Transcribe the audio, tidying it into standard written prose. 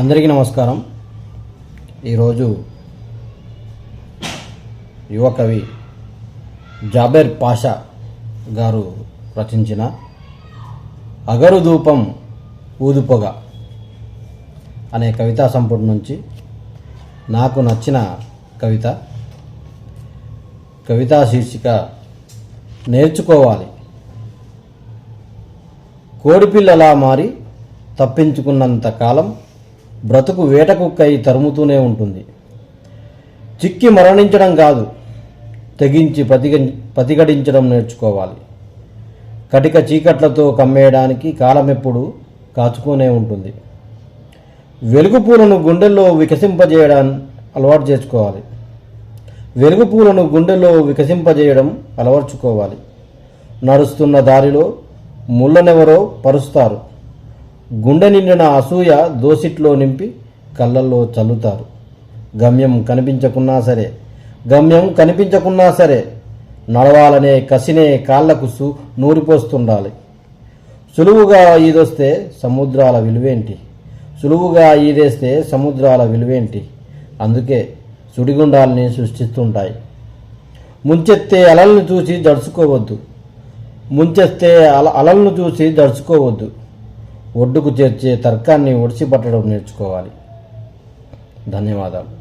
అందరికీ నమస్కారం. ఈరోజు యువ కవి జాబెర్ పాషా గారు రచించిన అగరుధూపం ఊదుపొగ అనే కవితా సంపుటి నుంచి నాకు నచ్చిన కవితా శీర్షిక నేర్చుకోవాలి. కోడిపిల్లలా మారి తప్పించుకున్నంత కాలం బ్రతుకు వేటకుక్కై తరుముతూనే ఉంటుంది. చిక్కి మరణించడం కాదు, తెగించి ప్రతిఘటించడం నేర్చుకోవాలి. కటిక చీకట్లతో కమ్మేయడానికి కాలమెప్పుడు కాచుకునే ఉంటుంది. వెలుగు పూలను గుండెల్లో వికసింపజేయడం అలవర్చుకోవాలి. నడుస్తున్న దారిలో ముళ్ళనెవరో పరుస్తారు. గుండె నిండిన అసూయ దోసిట్లో నింపి కళ్ళల్లో చల్లుతారు. గమ్యం కనిపించకున్నా సరే నడవాలనే కసినే కాళ్లకు నూరిపోస్తుండాలి. సులువుగా ఈదేస్తే సముద్రాల విలువేంటి? అందుకే సుడిగుండాలని సృష్టిస్తుంటాయి. ముంచెత్తే అలలను చూసి దడుచుకోవద్దు. ఒడ్డుకు చేర్చే తర్కాన్ని ఒడిసిపట్టడం నేర్చుకోవాలి. ధన్యవాదాలు.